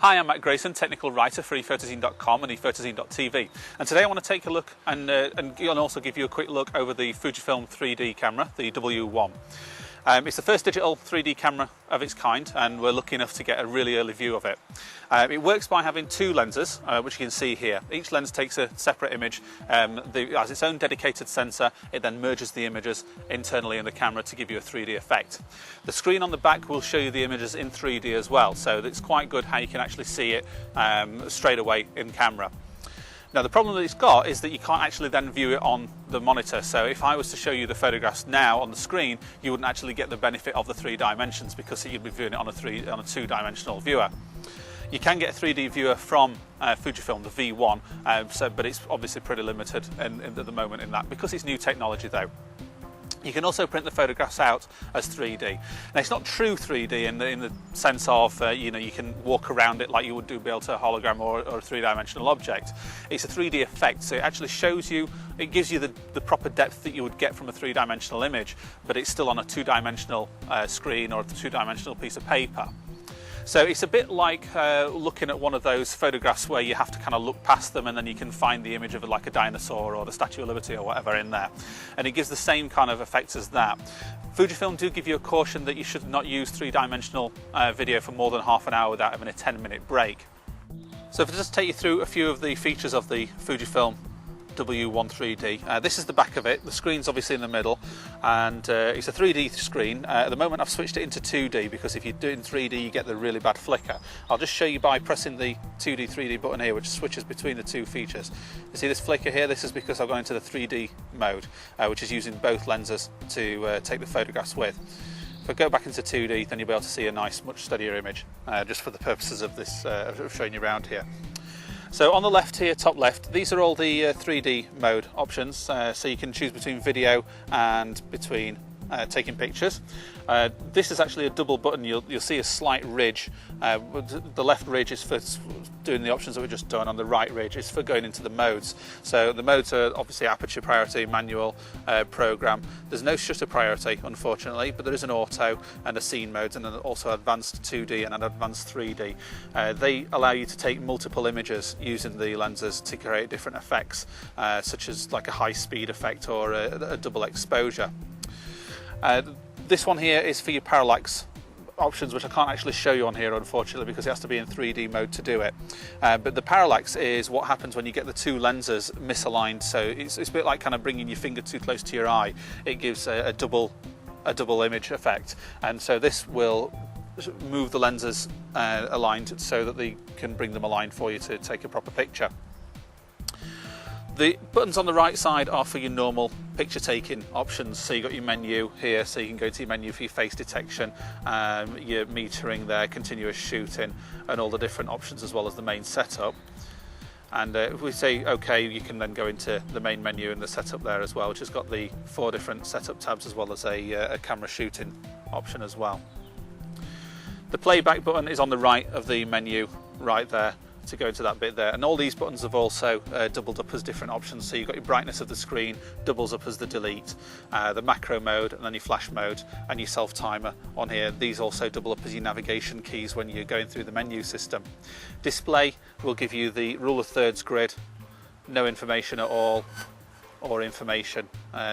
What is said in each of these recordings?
Hi, I'm Matt Grayson, technical writer for ephotozine.com and ephotozine.tv, and today I want to take a look and also give you a quick look over the Fujifilm 3D camera, the W1. It's the first digital 3D camera of its kind, and we're lucky enough to get a really early view of it. It works by having two lenses, which you can see here. Each lens takes a separate image, has its own dedicated sensor. It then merges the images internally in the camera to give you a 3D effect. The screen on the back will show you the images in 3D as well, so it's quite good how you can actually see it straight away in camera. Now the problem that it's got is that you can't actually then view it on the monitor, so if I was to show you the photographs now on the screen, you wouldn't actually get the benefit of the 3 dimensions because you'd be viewing it on a 2-dimensional viewer. You can get a 3D viewer from Fujifilm, the V1, but it's obviously pretty limited at the moment in that, because it's new technology though. You can also print the photographs out as 3D. Now it's not true 3D in the sense of you can walk around it like you would do build a hologram or a 3-dimensional object. It's a 3D effect, so it actually shows you, it gives you the proper depth that you would get from a 3-dimensional image, but it's still on a 2-dimensional screen or a 2-dimensional piece of paper. So it's a bit like looking at one of those photographs where you have to kind of look past them and then you can find the image of like a dinosaur or the Statue of Liberty or whatever in there. And it gives the same kind of effects as that. Fujifilm do give you a caution that you should not use 3-dimensional video for more than half an hour without having a 10-minute break. So if I just take you through a few of the features of the Fujifilm W1 3D. This is the back of it. The screen's obviously in the middle, and it's a 3D screen. At the moment I've switched it into 2D because if you do it in 3D you get the really bad flicker. I'll just show you by pressing the 2D 3D button here, which switches between the two features. You see this flicker here? This is because I've gone into the 3D mode, which is using both lenses to take the photographs with. If I go back into 2D, then you'll be able to see a nice, much steadier image, just for the purposes of this, of showing you around here. So on the left here, top left, these are all the 3D mode options, so you can choose between video and between taking pictures. This is actually a double button. You'll see a slight ridge. The left ridge is for doing the options that we've just done, on the right ridge is for going into the modes. So the modes are obviously aperture priority, manual, program. There's no shutter priority unfortunately, but there is an auto and a scene mode, and then also advanced 2D and an advanced 3D. They allow you to take multiple images using the lenses to create different effects, such as like a high speed effect or a double exposure. This one here is for your parallax options, which I can't actually show you on here unfortunately because it has to be in 3D mode to do it. But the parallax is what happens when you get the two lenses misaligned, so it's a bit like kind of bringing your finger too close to your eye. It gives a double image effect, and so this will move the lenses aligned so that they can bring them aligned for you to take a proper picture. The buttons on the right side are for your normal picture taking options. So you've got your menu here, so you can go to your menu for your face detection, your metering there, continuous shooting, and all the different options as well as the main setup. And if we say OK, you can then go into the main menu and the setup there as well, which has got the 4 different setup tabs as well as a camera shooting option as well. The playback button is on the right of the menu right there, to go into that bit there, and all these buttons have also doubled up as different options. So you've got your brightness of the screen doubles up as the delete, the macro mode, and then your flash mode and your self timer on here. These also double up as your navigation keys when you're going through the menu system. Display will give you the rule of thirds grid, no information at all, or information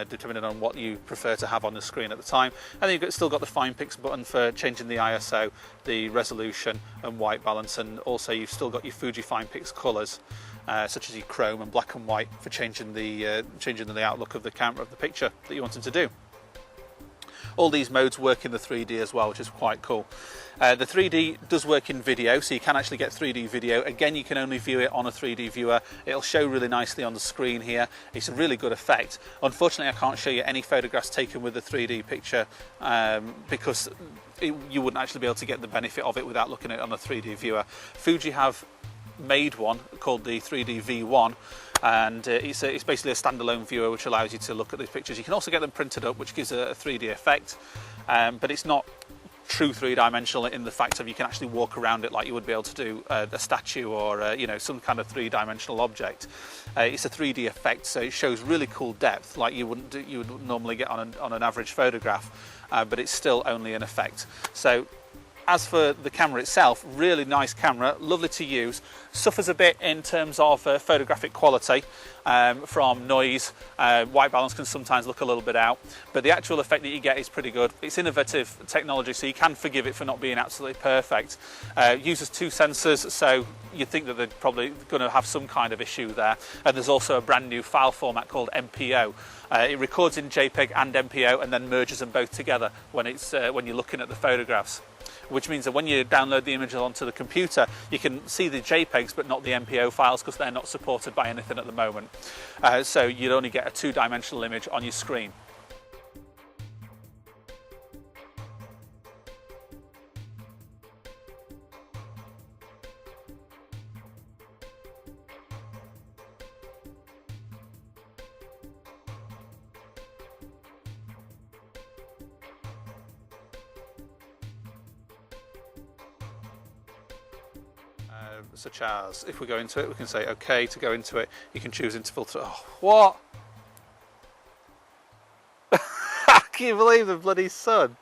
depending on what you prefer to have on the screen at the time. And then you've still got the fine pix button for changing the ISO, the resolution and white balance, and also you've still got your Fuji fine pix colours, such as your chrome and black and white, for changing the outlook of the camera, of the picture that you wanted to do. All these modes work in the 3D as well, which is quite cool. The 3D does work in video, so you can actually get 3D video. Again, you can only view it on a 3D viewer. It'll show really nicely on the screen here. It's a really good effect. Unfortunately, I can't show you any photographs taken with the 3D picture because you wouldn't actually be able to get the benefit of it without looking at it on a 3D viewer. Fuji have made one called the 3D V1, and it's basically a standalone viewer which allows you to look at these pictures. You can also get them printed up, which gives a 3D effect, but it's not true 3-dimensional in the fact of you can actually walk around it like you would be able to do a statue or some kind of 3-dimensional object. It's a 3D effect, so it shows really cool depth like you would normally get on an average photograph, but it's still only an effect. So as for the camera itself, really nice camera, lovely to use. Suffers a bit in terms of photographic quality from noise. White balance can sometimes look a little bit out, but the actual effect that you get is pretty good. It's innovative technology, so you can forgive it for not being absolutely perfect. Uses 2 sensors, so you'd think that they're probably going to have some kind of issue there. And there's also a brand new file format called MPO. It records in JPEG and MPO and then merges them both together when you're looking at the photographs, which means that when you download the images onto the computer, you can see the JPEGs but not the MPO files, because they're not supported by anything at the moment. So you'd only get a 2-dimensional image on your screen. Such as, if we go into it, we can say OK to go into it. You can choose interval to... Oh, what? Can you believe the bloody sun?